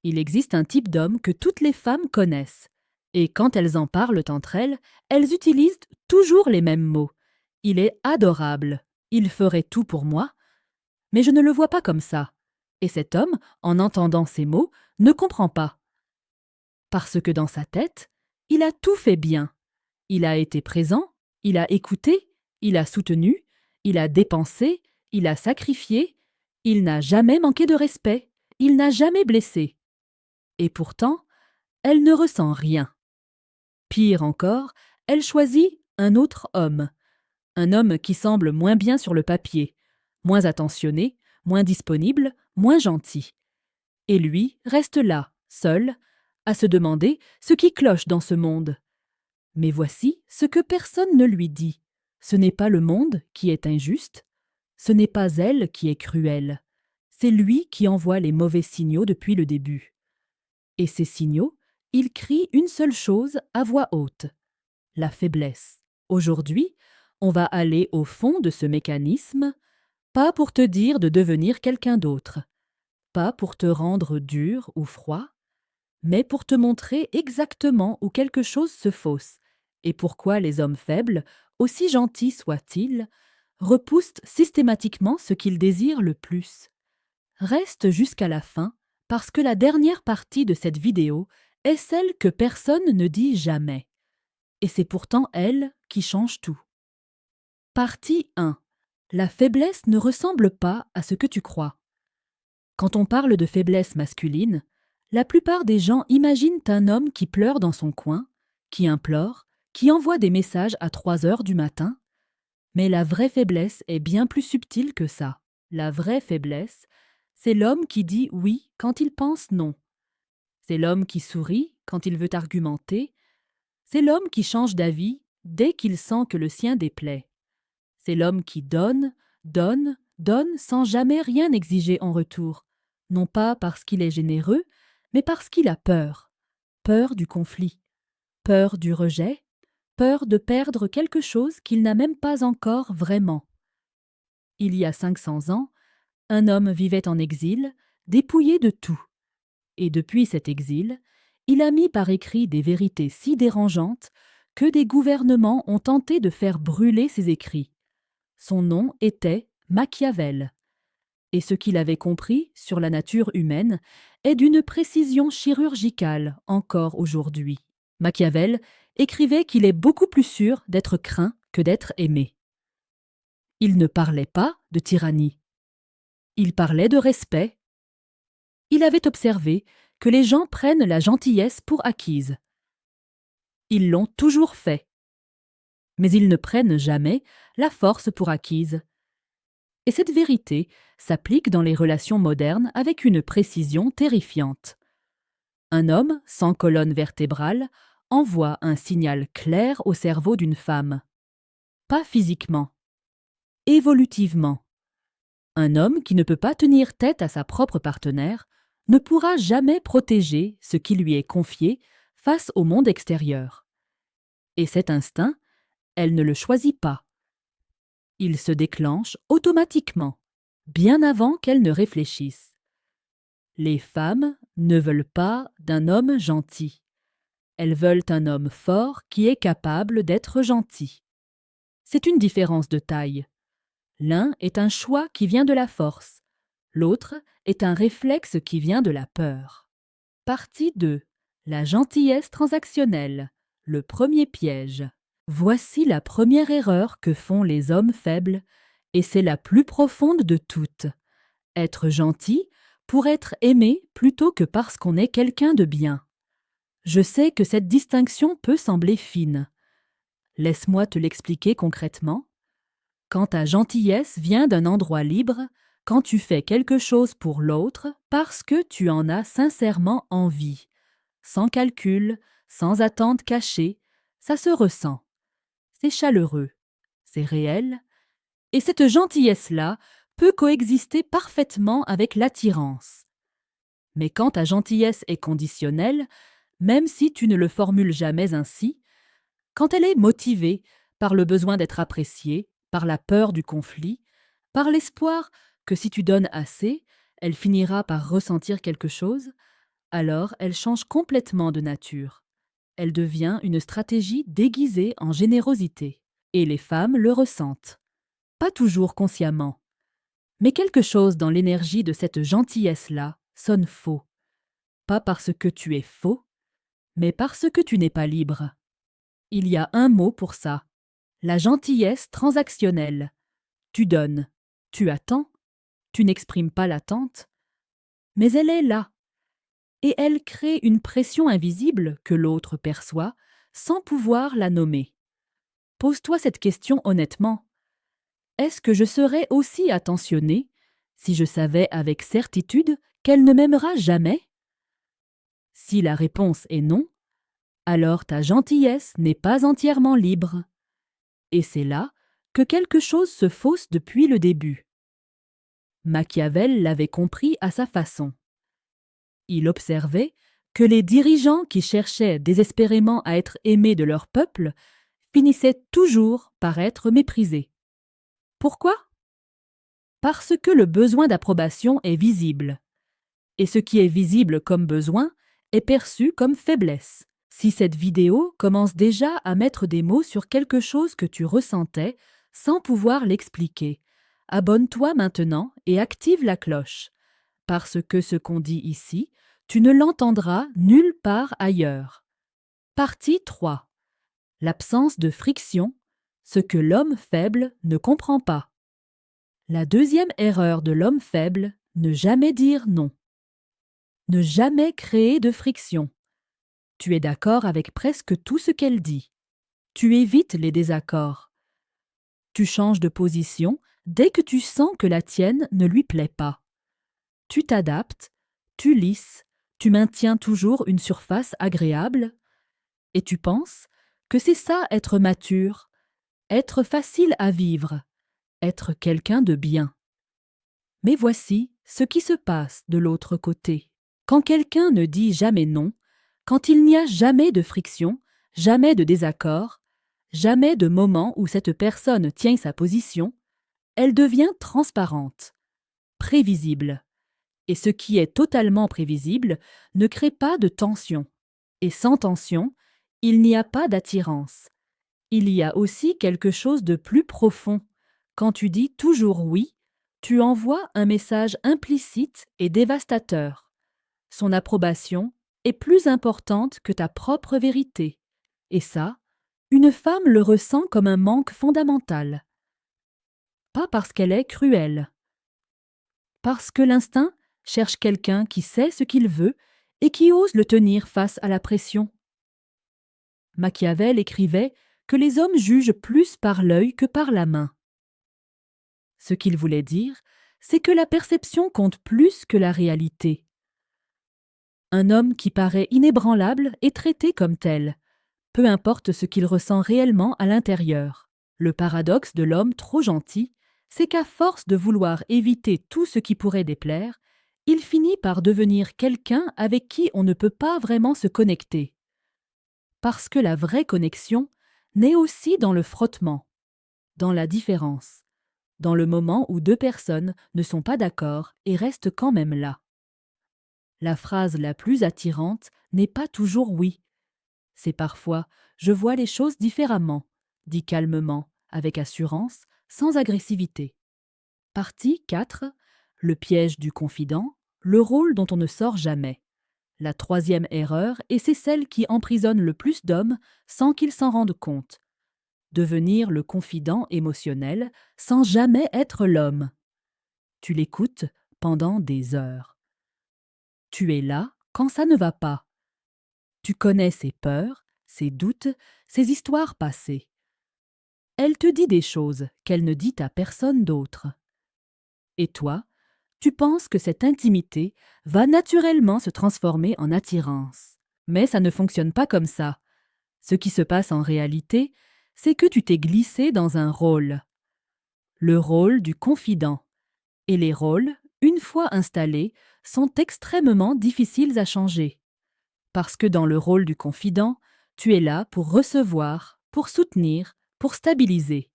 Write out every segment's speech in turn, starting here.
Il existe un type d'homme que toutes les femmes connaissent. Et quand elles en parlent entre elles, elles utilisent toujours les mêmes mots. Il est adorable. Il ferait tout pour moi. Mais je ne le vois pas comme ça. Et cet homme, en entendant ces mots, ne comprend pas. Parce que dans sa tête, il a tout fait bien. Il a été présent, il a écouté, il a soutenu, il a dépensé, il a sacrifié, il n'a jamais manqué de respect, il n'a jamais blessé. Et pourtant, elle ne ressent rien. Pire encore, elle choisit un autre homme. Un homme qui semble moins bien sur le papier, moins attentionné, moins disponible, moins gentil. Et lui reste là, seul, à se demander ce qui cloche dans ce monde. Mais voici ce que personne ne lui dit. Ce n'est pas le monde qui est injuste, ce n'est pas elle qui est cruelle, c'est lui qui envoie les mauvais signaux depuis le début. Et ces signaux, il crie une seule chose à voix haute, la faiblesse. Aujourd'hui, on va aller au fond de ce mécanisme, pas pour te dire de devenir quelqu'un d'autre, pas pour te rendre dur ou froid, mais pour te montrer exactement où quelque chose se fausse et pourquoi les hommes faibles, aussi gentils soient-ils, repoussent systématiquement ce qu'ils désirent le plus. Reste jusqu'à la fin, parce que la dernière partie de cette vidéo est celle que personne ne dit jamais. Et c'est pourtant elle qui change tout. Partie 1. La faiblesse ne ressemble pas à ce que tu crois. Quand on parle de faiblesse masculine, la plupart des gens imaginent un homme qui pleure dans son coin, qui implore, qui envoie des messages à 3 heures du matin. Mais la vraie faiblesse est bien plus subtile que ça. La vraie faiblesse, c'est l'homme qui dit oui quand il pense non. C'est l'homme qui sourit quand il veut argumenter. C'est l'homme qui change d'avis dès qu'il sent que le sien déplaît. C'est l'homme qui donne, donne, donne sans jamais rien exiger en retour, non pas parce qu'il est généreux, mais parce qu'il a peur. Peur du conflit, peur du rejet, peur de perdre quelque chose qu'il n'a même pas encore vraiment. Il y a 500 ans, un homme vivait en exil, dépouillé de tout. Et depuis cet exil, il a mis par écrit des vérités si dérangeantes que des gouvernements ont tenté de faire brûler ses écrits. Son nom était Machiavel. Et ce qu'il avait compris sur la nature humaine est d'une précision chirurgicale encore aujourd'hui. Machiavel écrivait qu'il est beaucoup plus sûr d'être craint que d'être aimé. Il ne parlait pas de tyrannie. Il parlait de respect. Il avait observé que les gens prennent la gentillesse pour acquise. Ils l'ont toujours fait. Mais ils ne prennent jamais la force pour acquise. Et cette vérité s'applique dans les relations modernes avec une précision terrifiante. Un homme sans colonne vertébrale envoie un signal clair au cerveau d'une femme. Pas physiquement, évolutivement. Un homme qui ne peut pas tenir tête à sa propre partenaire ne pourra jamais protéger ce qui lui est confié face au monde extérieur. Et cet instinct, elle ne le choisit pas. Il se déclenche automatiquement, bien avant qu'elle ne réfléchisse. Les femmes ne veulent pas d'un homme gentil. Elles veulent un homme fort qui est capable d'être gentil. C'est une différence de taille. L'un est un choix qui vient de la force, l'autre est un réflexe qui vient de la peur. Partie 2. La gentillesse transactionnelle. Le premier piège. Voici la première erreur que font les hommes faibles, et c'est la plus profonde de toutes. Être gentil pour être aimé plutôt que parce qu'on est quelqu'un de bien. Je sais que cette distinction peut sembler fine. Laisse-moi te l'expliquer concrètement. Quand ta gentillesse vient d'un endroit libre, quand tu fais quelque chose pour l'autre parce que tu en as sincèrement envie, sans calcul, sans attente cachée, ça se ressent. C'est chaleureux, c'est réel, et cette gentillesse-là peut coexister parfaitement avec l'attirance. Mais quand ta gentillesse est conditionnelle, même si tu ne le formules jamais ainsi, quand elle est motivée par le besoin d'être appréciée, par la peur du conflit, par l'espoir que si tu donnes assez, elle finira par ressentir quelque chose, Alors elle change complètement de nature. Elle devient une stratégie déguisée en générosité. Et les femmes le ressentent. Pas toujours consciemment. Mais quelque chose dans l'énergie de cette gentillesse-là sonne faux. Pas parce que tu es faux, mais parce que tu n'es pas libre. Il y a un mot pour ça. La gentillesse transactionnelle. Tu donnes, tu attends, tu n'exprimes pas l'attente, mais elle est là. Et elle crée une pression invisible que l'autre perçoit sans pouvoir la nommer. Pose-toi cette question honnêtement. Est-ce que je serais aussi attentionnée si je savais avec certitude qu'elle ne m'aimera jamais? Si la réponse est non, alors ta gentillesse n'est pas entièrement libre. Et c'est là que quelque chose se fausse depuis le début. Machiavel l'avait compris à sa façon. Il observait que les dirigeants qui cherchaient désespérément à être aimés de leur peuple finissaient toujours par être méprisés. Pourquoi? Parce que le besoin d'approbation est visible. Et ce qui est visible comme besoin est perçu comme faiblesse. Si cette vidéo commence déjà à mettre des mots sur quelque chose que tu ressentais sans pouvoir l'expliquer, abonne-toi maintenant et active la cloche, parce que ce qu'on dit ici, tu ne l'entendras nulle part ailleurs. Partie 3. L'absence de friction, ce que l'homme faible ne comprend pas. La deuxième erreur de l'homme faible, ne jamais dire non. Ne jamais créer de friction. Tu es d'accord avec presque tout ce qu'elle dit. Tu évites les désaccords. Tu changes de position dès que tu sens que la tienne ne lui plaît pas. Tu t'adaptes, tu lisses, tu maintiens toujours une surface agréable, et tu penses que c'est ça être mature, être facile à vivre, être quelqu'un de bien. Mais voici ce qui se passe de l'autre côté. Quand quelqu'un ne dit jamais non, quand il n'y a jamais de friction, jamais de désaccord, jamais de moment où cette personne tient sa position, elle devient transparente, prévisible. Et ce qui est totalement prévisible ne crée pas de tension. Et sans tension, il n'y a pas d'attirance. Il y a aussi quelque chose de plus profond. Quand tu dis toujours oui, tu envoies un message implicite et dévastateur. Son approbation est plus importante que ta propre vérité. Et ça, une femme le ressent comme un manque fondamental. Pas parce qu'elle est cruelle. Parce que l'instinct cherche quelqu'un qui sait ce qu'il veut et qui ose le tenir face à la pression. Machiavel écrivait que les hommes jugent plus par l'œil que par la main. Ce qu'il voulait dire, c'est que la perception compte plus que la réalité. Un homme qui paraît inébranlable est traité comme tel, peu importe ce qu'il ressent réellement à l'intérieur. Le paradoxe de l'homme trop gentil, c'est qu'à force de vouloir éviter tout ce qui pourrait déplaire, il finit par devenir quelqu'un avec qui on ne peut pas vraiment se connecter. Parce que la vraie connexion naît aussi dans le frottement, dans la différence, dans le moment où deux personnes ne sont pas d'accord et restent quand même là. La phrase la plus attirante n'est pas toujours oui. C'est parfois « je vois les choses différemment », dit calmement, avec assurance, sans agressivité. Partie 4. Le piège du confident, le rôle dont on ne sort jamais. La troisième erreur, et c'est celle qui emprisonne le plus d'hommes sans qu'ils s'en rendent compte. Devenir le confident émotionnel sans jamais être l'homme. Tu l'écoutes pendant des heures. Tu es là quand ça ne va pas. Tu connais ses peurs, ses doutes, ses histoires passées. Elle te dit des choses qu'elle ne dit à personne d'autre. Et toi, tu penses que cette intimité va naturellement se transformer en attirance. Mais ça ne fonctionne pas comme ça. Ce qui se passe en réalité, c'est que tu t'es glissé dans un rôle. Le rôle du confident. Et les rôles, une fois installés, sont extrêmement difficiles à changer. Parce que dans le rôle du confident, tu es là pour recevoir, pour soutenir, pour stabiliser.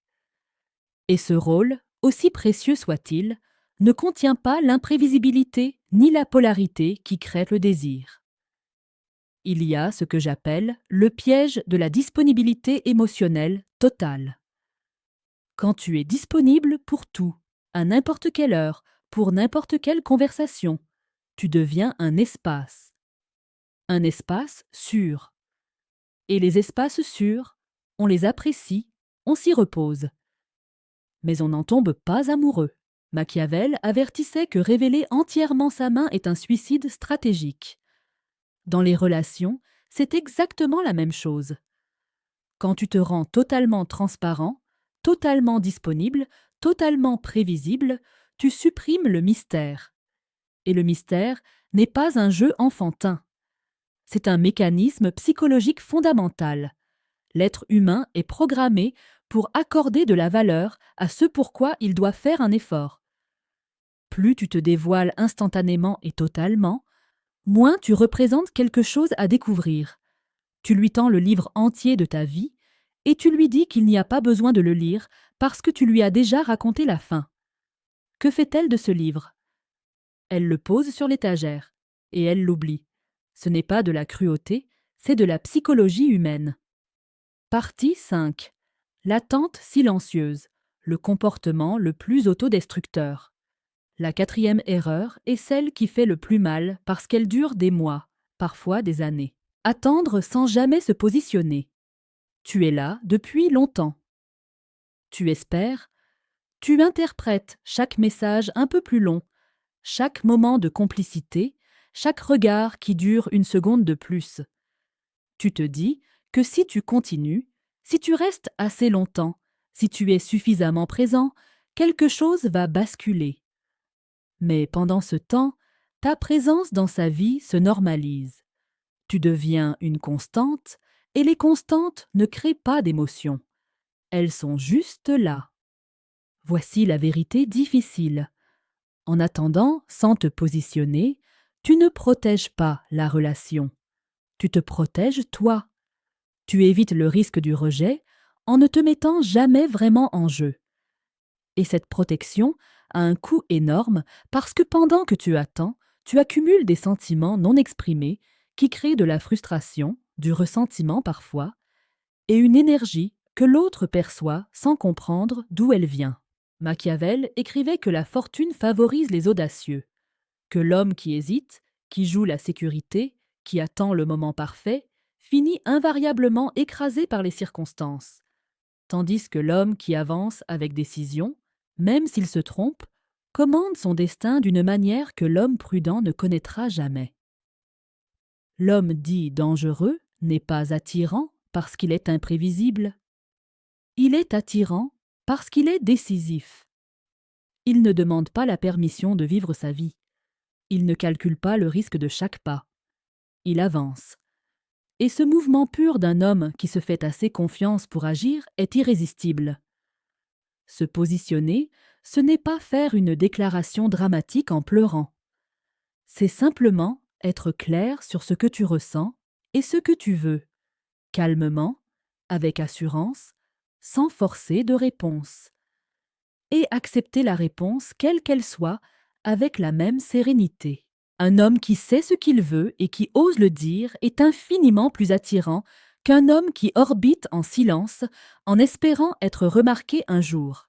Et ce rôle, aussi précieux soit-il, ne contient pas l'imprévisibilité ni la polarité qui créent le désir. Il y a ce que j'appelle le piège de la disponibilité émotionnelle totale. Quand tu es disponible pour tout, à n'importe quelle heure, pour n'importe quelle conversation, tu deviens un espace sûr. Et les espaces sûrs, on les apprécie, on s'y repose. Mais on n'en tombe pas amoureux. Machiavel avertissait que révéler entièrement sa main est un suicide stratégique. Dans les relations, c'est exactement la même chose. Quand tu te rends totalement transparent, totalement disponible, totalement prévisible, tu supprimes le mystère. Et le mystère n'est pas un jeu enfantin. C'est un mécanisme psychologique fondamental. L'être humain est programmé pour accorder de la valeur à ce pourquoi il doit faire un effort. Plus tu te dévoiles instantanément et totalement, moins tu représentes quelque chose à découvrir. Tu lui tends le livre entier de ta vie et tu lui dis qu'il n'y a pas besoin de le lire parce que tu lui as déjà raconté la fin. Que fait-elle de ce livre? Elle le pose sur l'étagère et elle l'oublie. Ce n'est pas de la cruauté, c'est de la psychologie humaine. Partie 5. L'attente silencieuse, le comportement le plus autodestructeur. La quatrième erreur est celle qui fait le plus mal parce qu'elle dure des mois, parfois des années. Attendre sans jamais se positionner. Tu es là depuis longtemps. Tu espères, tu interprètes chaque message un peu plus long, chaque moment de complicité, chaque regard qui dure une seconde de plus. Tu te dis que si tu continues, si tu restes assez longtemps, si tu es suffisamment présent, quelque chose va basculer. Mais pendant ce temps, ta présence dans sa vie se normalise. Tu deviens une constante, et les constantes ne créent pas d'émotions. Elles sont juste là. Voici la vérité difficile. En attendant, sans te positionner, tu ne protèges pas la relation. Tu te protèges toi. Tu évites le risque du rejet en ne te mettant jamais vraiment en jeu. Et cette protection a un coût énorme parce que pendant que tu attends, tu accumules des sentiments non exprimés qui créent de la frustration, du ressentiment parfois, et une énergie que l'autre perçoit sans comprendre d'où elle vient. Machiavel écrivait que la fortune favorise les audacieux, que l'homme qui hésite, qui joue la sécurité, qui attend le moment parfait, finit invariablement écrasé par les circonstances, tandis que l'homme qui avance avec décision, même s'il se trompe, commande son destin d'une manière que l'homme prudent ne connaîtra jamais. L'homme dit dangereux n'est pas attirant parce qu'il est imprévisible. Il est attirant parce qu'il est décisif. Il ne demande pas la permission de vivre sa vie. Il ne calcule pas le risque de chaque pas. Il avance. Et ce mouvement pur d'un homme qui se fait assez confiance pour agir est irrésistible. Se positionner, ce n'est pas faire une déclaration dramatique en pleurant. C'est simplement être clair sur ce que tu ressens et ce que tu veux, calmement, avec assurance, sans forcer de réponse. Et accepter la réponse, quelle qu'elle soit, avec la même sérénité. Un homme qui sait ce qu'il veut et qui ose le dire est infiniment plus attirant qu'un homme qui orbite en silence en espérant être remarqué un jour.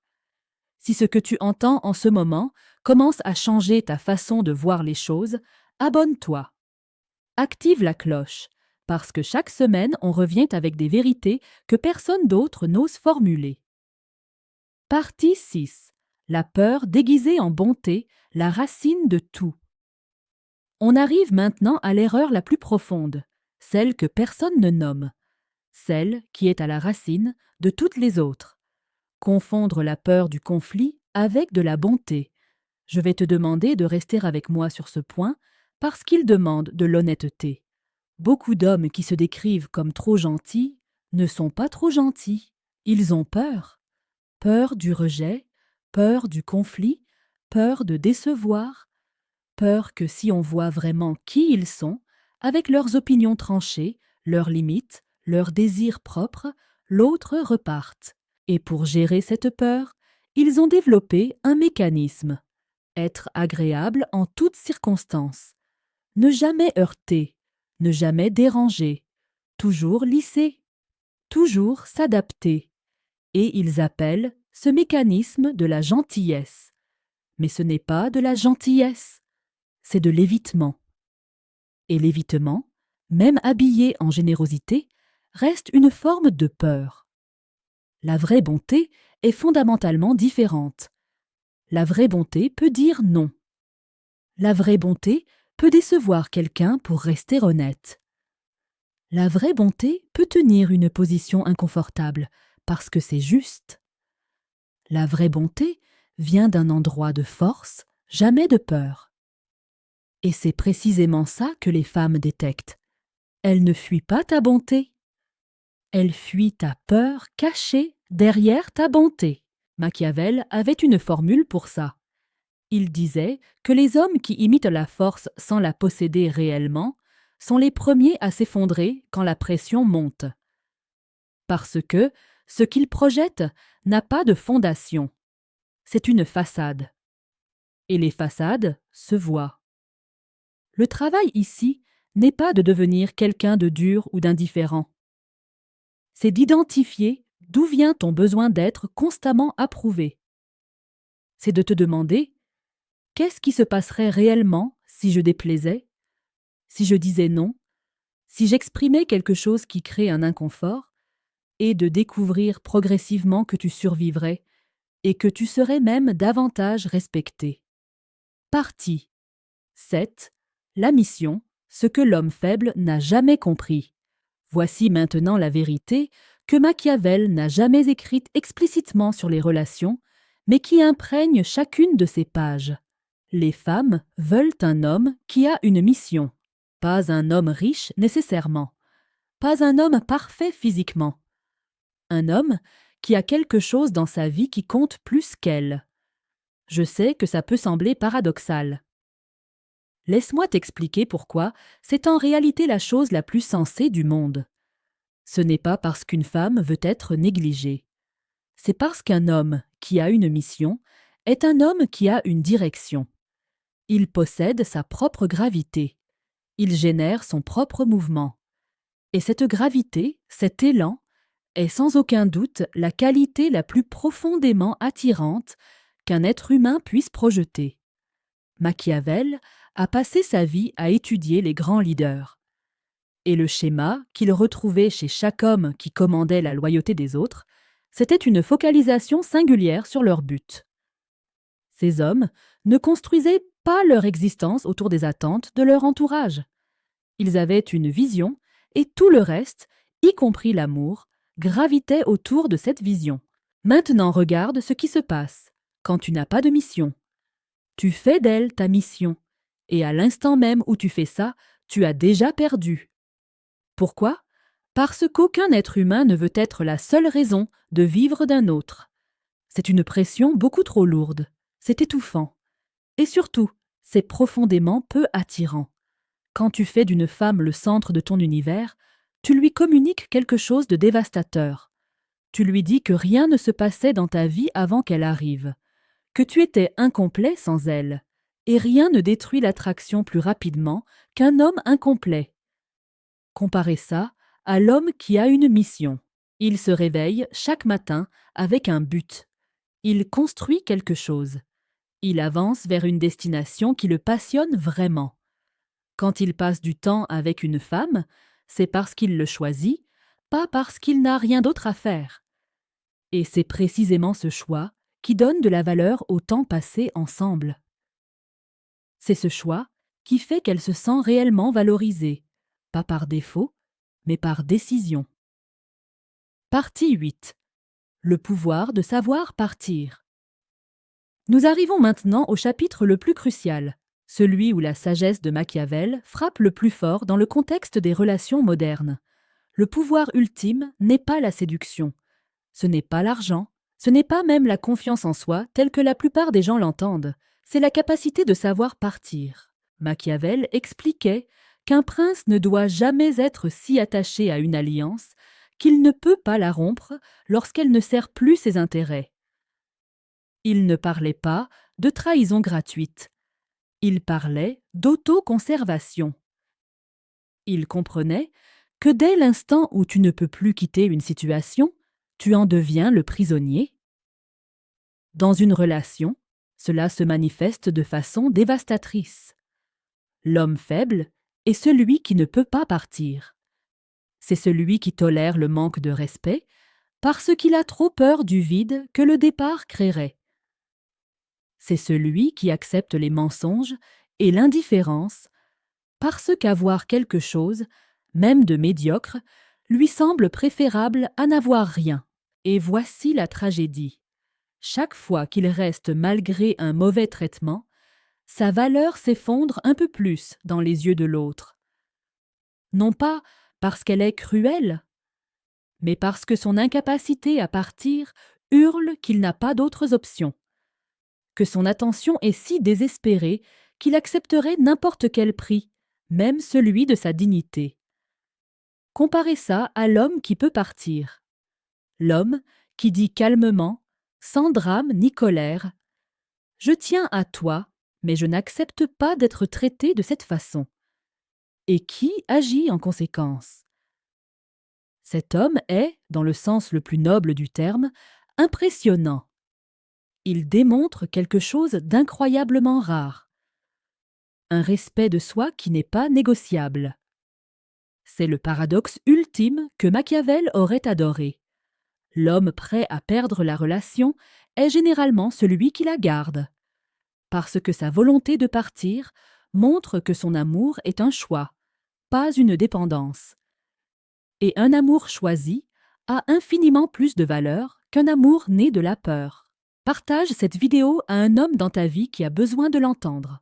Si ce que tu entends en ce moment commence à changer ta façon de voir les choses, abonne-toi. Active la cloche, parce que chaque semaine on revient avec des vérités que personne d'autre n'ose formuler. Partie 6. La peur déguisée en bonté, la racine de tout. On arrive maintenant à l'erreur la plus profonde, celle que personne ne nomme, celle qui est à la racine de toutes les autres. Confondre la peur du conflit avec de la bonté. Je vais te demander de rester avec moi sur ce point parce qu'il demande de l'honnêteté. Beaucoup d'hommes qui se décrivent comme trop gentils ne sont pas trop gentils. Ils ont peur. Peur du rejet, peur du conflit, peur de décevoir, peur que si on voit vraiment qui ils sont, avec leurs opinions tranchées, leurs limites, leurs désirs propres, l'autre reparte. Et pour gérer cette peur, ils ont développé un mécanisme. Être agréable en toutes circonstances. Ne jamais heurter, ne jamais déranger, toujours lisser, toujours s'adapter. Et ils appellent ce mécanisme de la gentillesse. Mais ce n'est pas de la gentillesse, c'est de l'évitement. Et l'évitement, même habillé en générosité, reste une forme de peur. La vraie bonté est fondamentalement différente. La vraie bonté peut dire non. La vraie bonté peut décevoir quelqu'un pour rester honnête. La vraie bonté peut tenir une position inconfortable parce que c'est juste. La vraie bonté vient d'un endroit de force, jamais de peur. Et c'est précisément ça que les femmes détectent. Elles ne fuient pas ta bonté. Elles fuient ta peur cachée derrière ta bonté. Machiavel avait une formule pour ça. Il disait que les hommes qui imitent la force sans la posséder réellement sont les premiers à s'effondrer quand la pression monte. Parce que ce qu'ils projettent n'a pas de fondation. C'est une façade. Et les façades se voient. Le travail ici n'est pas de devenir quelqu'un de dur ou d'indifférent. C'est d'identifier d'où vient ton besoin d'être constamment approuvé. C'est de te demander qu'est-ce qui se passerait réellement si je déplaisais, si je disais non, si j'exprimais quelque chose qui crée un inconfort, et de découvrir progressivement que tu survivrais et que tu serais même davantage respecté. Partie 7. La mission, ce que l'homme faible n'a jamais compris. Voici maintenant la vérité que Machiavel n'a jamais écrite explicitement sur les relations, mais qui imprègne chacune de ses pages. Les femmes veulent un homme qui a une mission, pas un homme riche nécessairement, pas un homme parfait physiquement, un homme qui a quelque chose dans sa vie qui compte plus qu'elle. Je sais que ça peut sembler paradoxal. Laisse-moi t'expliquer pourquoi c'est en réalité la chose la plus sensée du monde. Ce n'est pas parce qu'une femme veut être négligée. C'est parce qu'un homme qui a une mission est un homme qui a une direction. Il possède sa propre gravité. Il génère son propre mouvement. Et cette gravité, cet élan, est sans aucun doute la qualité la plus profondément attirante qu'un être humain puisse projeter. Machiavel a passé sa vie à étudier les grands leaders. Et le schéma qu'il retrouvait chez chaque homme qui commandait la loyauté des autres, c'était une focalisation singulière sur leur but. Ces hommes ne construisaient pas leur existence autour des attentes de leur entourage. Ils avaient une vision et tout le reste, y compris l'amour, gravitait autour de cette vision. Maintenant regarde ce qui se passe quand tu n'as pas de mission. Tu fais d'elle ta mission, et à l'instant même où tu fais ça, tu as déjà perdu. Pourquoi ? Parce qu'aucun être humain ne veut être la seule raison de vivre d'un autre. C'est une pression beaucoup trop lourde, c'est étouffant. Et surtout, c'est profondément peu attirant. Quand tu fais d'une femme le centre de ton univers, tu lui communiques quelque chose de dévastateur. Tu lui dis que rien ne se passait dans ta vie avant qu'elle arrive, que tu étais incomplet sans elle, et rien ne détruit l'attraction plus rapidement qu'un homme incomplet. Comparez ça à l'homme qui a une mission. Il se réveille chaque matin avec un but. Il construit quelque chose. Il avance vers une destination qui le passionne vraiment. Quand il passe du temps avec une femme, c'est parce qu'il le choisit, pas parce qu'il n'a rien d'autre à faire. Et c'est précisément ce choix qui donne de la valeur au temps passé ensemble. C'est ce choix qui fait qu'elle se sent réellement valorisée, pas par défaut, mais par décision. Partie 8. Le pouvoir de savoir partir. Nous arrivons maintenant au chapitre le plus crucial, celui où la sagesse de Machiavel frappe le plus fort dans le contexte des relations modernes. Le pouvoir ultime n'est pas la séduction, ce n'est pas l'argent, ce n'est pas même la confiance en soi telle que la plupart des gens l'entendent, c'est la capacité de savoir partir. Machiavel expliquait qu'un prince ne doit jamais être si attaché à une alliance qu'il ne peut pas la rompre lorsqu'elle ne sert plus ses intérêts. Il ne parlait pas de trahison gratuite. Il parlait d'autoconservation. Il comprenait que dès l'instant où tu ne peux plus quitter une situation, tu en deviens le prisonnier. Dans une relation, cela se manifeste de façon dévastatrice. L'homme faible est celui qui ne peut pas partir. C'est celui qui tolère le manque de respect parce qu'il a trop peur du vide que le départ créerait. C'est celui qui accepte les mensonges et l'indifférence parce qu'avoir quelque chose, même de médiocre, lui semble préférable à n'avoir rien. Et voici la tragédie. Chaque fois qu'il reste malgré un mauvais traitement, sa valeur s'effondre un peu plus dans les yeux de l'autre. Non pas parce qu'elle est cruelle, mais parce que son incapacité à partir hurle qu'il n'a pas d'autres options, que son attention est si désespérée qu'il accepterait n'importe quel prix, même celui de sa dignité. Comparez ça à l'homme qui peut partir. L'homme qui dit calmement, sans drame ni colère, « Je tiens à toi, mais je n'accepte pas d'être traité de cette façon. » Et qui agit en conséquence. Cet homme est, dans le sens le plus noble du terme, impressionnant. Il démontre quelque chose d'incroyablement rare. Un respect de soi qui n'est pas négociable. C'est le paradoxe ultime que Machiavel aurait adoré. L'homme prêt à perdre la relation est généralement celui qui la garde, parce que sa volonté de partir montre que son amour est un choix, pas une dépendance. Et un amour choisi a infiniment plus de valeur qu'un amour né de la peur. Partage cette vidéo à un homme dans ta vie qui a besoin de l'entendre,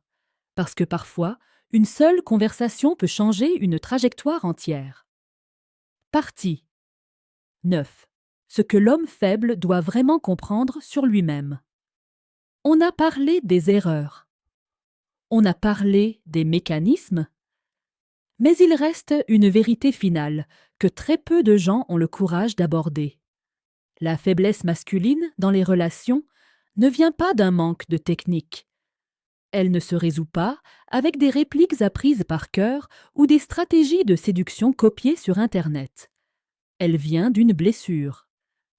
parce que parfois, une seule conversation peut changer une trajectoire entière. Partie 9. Ce que l'homme faible doit vraiment comprendre sur lui-même. On a parlé des erreurs. On a parlé des mécanismes. Mais il reste une vérité finale que très peu de gens ont le courage d'aborder. La faiblesse masculine dans les relations ne vient pas d'un manque de technique. Elle ne se résout pas avec des répliques apprises par cœur ou des stratégies de séduction copiées sur Internet. Elle vient d'une blessure.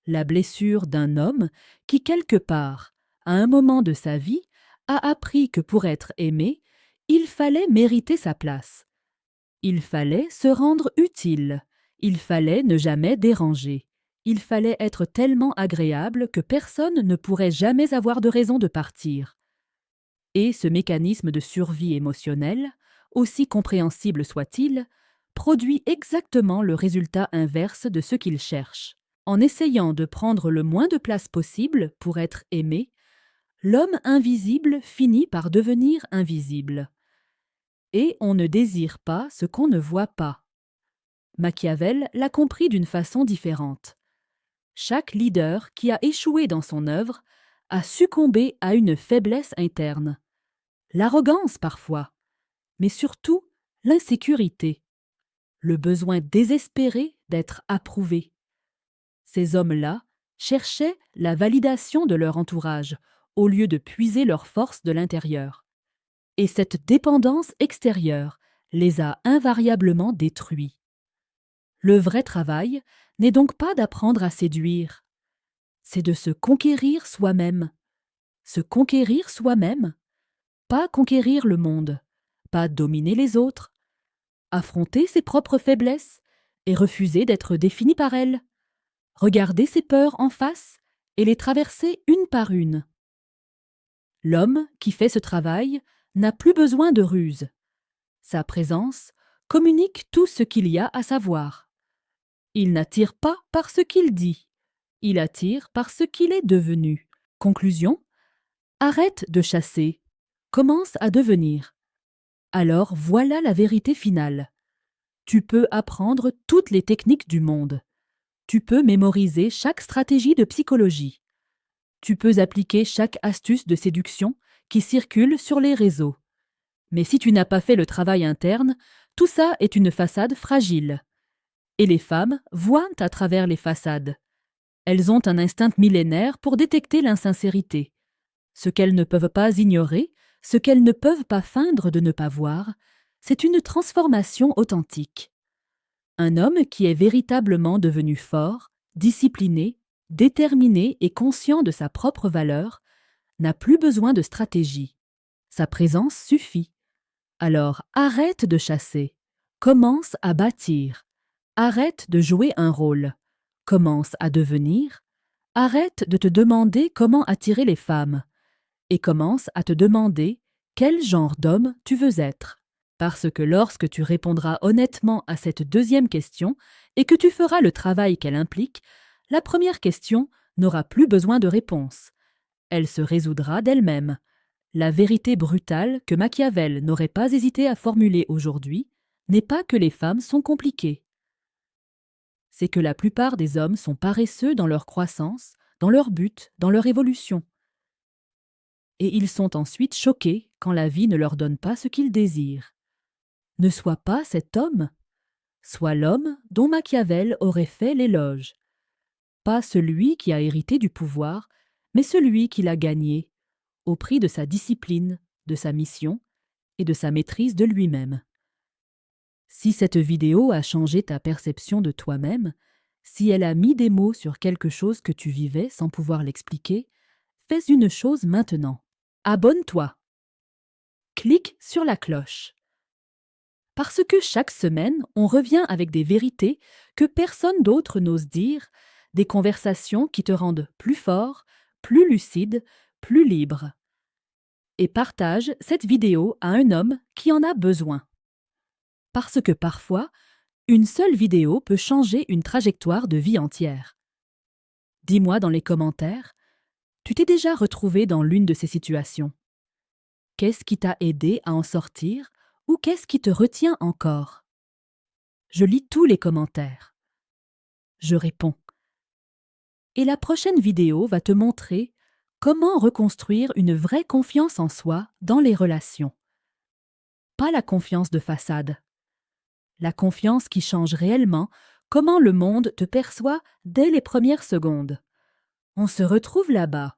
La blessure d'un homme qui, quelque part, à un moment de sa vie, a appris que pour être aimé, il fallait mériter sa place. Il fallait se rendre utile. Il fallait ne jamais déranger. Il fallait être tellement agréable que personne ne pourrait jamais avoir de raison de partir. Et ce mécanisme de survie émotionnelle, aussi compréhensible soit-il, produit exactement le résultat inverse de ce qu'il cherche. En essayant de prendre le moins de place possible pour être aimé, l'homme invisible finit par devenir invisible. Et on ne désire pas ce qu'on ne voit pas. Machiavel l'a compris d'une façon différente. Chaque leader qui a échoué dans son œuvre a succombé à une faiblesse interne. L'arrogance parfois, mais surtout l'insécurité. Le besoin désespéré d'être approuvé. Ces hommes-là cherchaient la validation de leur entourage au lieu de puiser leur force de l'intérieur. Et cette dépendance extérieure les a invariablement détruits. Le vrai travail n'est donc pas d'apprendre à séduire, c'est de se conquérir soi-même. Se conquérir soi-même, pas conquérir le monde, pas dominer les autres, affronter ses propres faiblesses et refuser d'être défini par elles, regarder ses peurs en face et les traverser une par une. L'homme qui fait ce travail n'a plus besoin de ruse. Sa présence communique tout ce qu'il y a à savoir. Il n'attire pas par ce qu'il dit, il attire par ce qu'il est devenu. Conclusion : arrête de chasser, commence à devenir. Alors voilà la vérité finale. Tu peux apprendre toutes les techniques du monde. Tu peux mémoriser chaque stratégie de psychologie. Tu peux appliquer chaque astuce de séduction qui circule sur les réseaux. Mais si tu n'as pas fait le travail interne, tout ça est une façade fragile. Et les femmes voient à travers les façades. Elles ont un instinct millénaire pour détecter l'insincérité. Ce qu'elles ne peuvent pas ignorer, ce qu'elles ne peuvent pas feindre de ne pas voir, C'est une transformation authentique. Un homme qui est véritablement devenu fort, discipliné, déterminé et conscient de sa propre valeur n'a plus besoin de stratégie. Sa présence suffit. Alors arrête de chasser. Commence à bâtir. Arrête de jouer un rôle. Commence à devenir. Arrête de te demander comment attirer les femmes. Et commence à te demander quel genre d'homme tu veux être. Parce que lorsque tu répondras honnêtement à cette deuxième question et que tu feras le travail qu'elle implique, la première question n'aura plus besoin de réponse. Elle se résoudra d'elle-même. La vérité brutale que Machiavel n'aurait pas hésité à formuler aujourd'hui n'est pas que les femmes sont compliquées. C'est que la plupart des hommes sont paresseux dans leur croissance, dans leur but, dans leur évolution. Et ils sont ensuite choqués quand la vie ne leur donne pas ce qu'ils désirent. Ne sois pas cet homme. Sois l'homme dont Machiavel aurait fait l'éloge. Pas celui qui a hérité du pouvoir, mais celui qui l'a gagné, au prix de sa discipline, de sa mission et de sa maîtrise de lui-même. Si cette vidéo a changé ta perception de toi-même, si elle a mis des mots sur quelque chose que tu vivais sans pouvoir l'expliquer, fais une chose maintenant. Abonne-toi. Clique sur la cloche. Parce que chaque semaine, on revient avec des vérités que personne d'autre n'ose dire, des conversations qui te rendent plus fort, plus lucide, plus libre. Et partage cette vidéo à un homme qui en a besoin. Parce que parfois, une seule vidéo peut changer une trajectoire de vie entière. Dis-moi dans les commentaires, tu t'es déjà retrouvé dans l'une de ces situations? Qu'est-ce qui t'a aidé à en sortir ou qu'est-ce qui te retient encore? Je lis tous les commentaires. Je réponds. Et la prochaine vidéo va te montrer comment reconstruire une vraie confiance en soi dans les relations. Pas la confiance de façade. La confiance qui change réellement comment le monde te perçoit dès les premières secondes. On se retrouve là-bas.